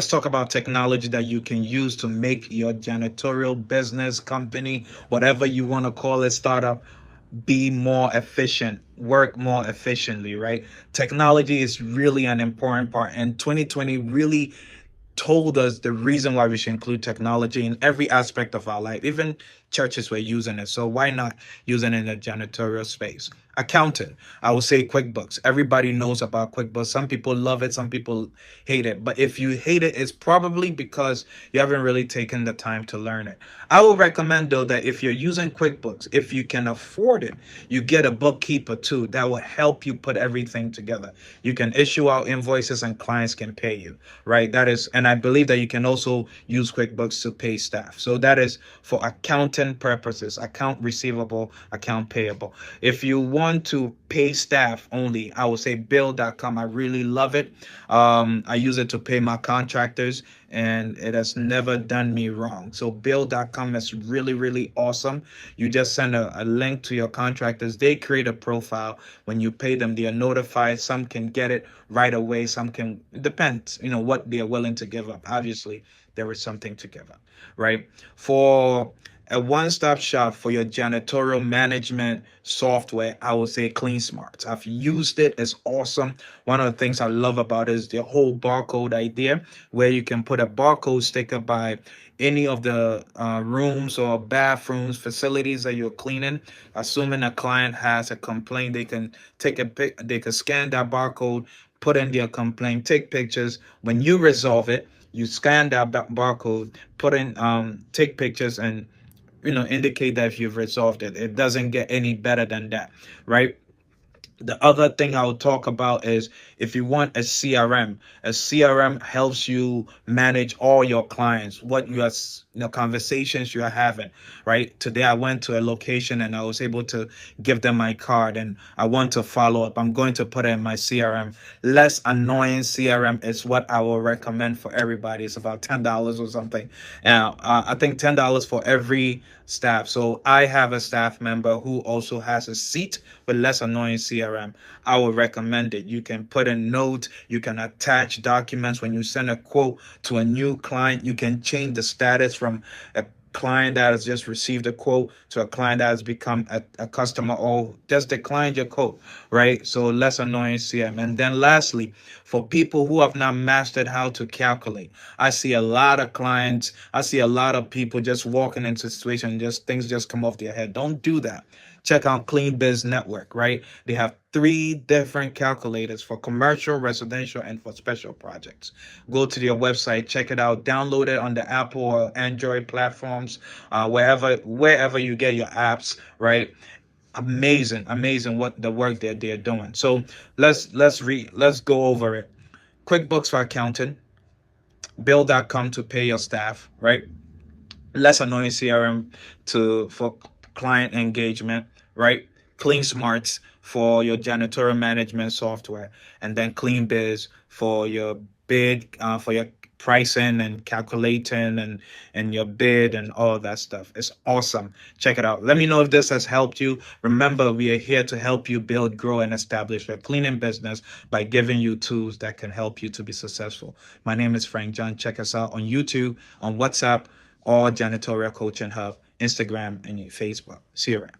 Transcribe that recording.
Let's talk about technology that you can use to make your janitorial business, company, whatever you want to call it, startup, be more efficient, work more efficiently, right? Technology is really an important part. And 2020 really told us the reason why we should include technology in every aspect of our life. Even churches were using it. So why not using it in the janitorial space? Accounting. I would say QuickBooks. Everybody knows about QuickBooks. Some people love it, some people hate it. But if you hate it, it's probably because you haven't really taken the time to learn it. I would recommend though that if you're using QuickBooks, if you can afford it, you get a bookkeeper too that will help you put everything together. You can issue out invoices and clients can pay you, right? That is, and I believe that you can also use QuickBooks to pay staff. So that is for accounting purposes, account receivable, account payable. If you want to pay staff only, I would say Bill.com. I really love it. I use it to pay my contractors and it has never done me wrong. So Bill.com is really, really awesome. You just send a link to your contractors. They create a profile. When you pay them, they are notified. Some can get it right away. Some can, it depends, what they are willing to give up. Obviously, there is something to give up, right? For a one-stop shop for your janitorial management software, I would say Clean Smart. I've used it. It's awesome. One of the things I love about it is the whole barcode idea, where you can put a barcode sticker by any of the rooms or bathrooms, facilities that you're cleaning. Assuming a client has a complaint, they can take a pic, they can scan that barcode, put in their complaint, take pictures. When you resolve it, you scan that barcode, put in, take pictures, and indicate that if you've resolved it. It doesn't get any better than that, right? The other thing I will talk about is if you want a CRM helps you manage all your clients, what you are, conversations you are having, right? Today I went to a location and I was able to give them my card and I want to follow up. I'm going to put it in my CRM. Less annoying CRM is what I will recommend for everybody. It's about $10 or something. Now, I think $10 for every staff. So I have a staff member who also has a seat with less annoying CRM. I would recommend it. You can put in notes, you can attach documents when you send a quote to a new client. You can change the status from a client that has just received a quote to a client that has become a customer or just declined your quote, right? So less annoying CM. And then lastly, for people who have not mastered how to calculate, I see a lot of clients, I see a lot of people just walking into a situation, just things just come off their head. Don't do that. Check out Clean Biz Network, right? They have three different calculators for commercial, residential, and for special projects. Go to their website, check it out, download it on the Apple or Android platforms, wherever you get your apps, right? Amazing, amazing what the work that they're doing. So let's go over it. QuickBooks for accounting, Bill.com to pay your staff, right? Less annoying CRM to for client engagement, right? Clean Smarts for your janitorial management software, and then Clean Biz for your bid, for your pricing and calculating and your bid and all of that stuff. It's awesome. Check it out. Let me know if this has helped you. Remember, we are here to help you build, grow, and establish a cleaning business by giving you tools that can help you to be successful. My name is Frank John. Check us out on YouTube, on WhatsApp, or Janitorial Coaching Hub, Instagram, and Facebook. See you around.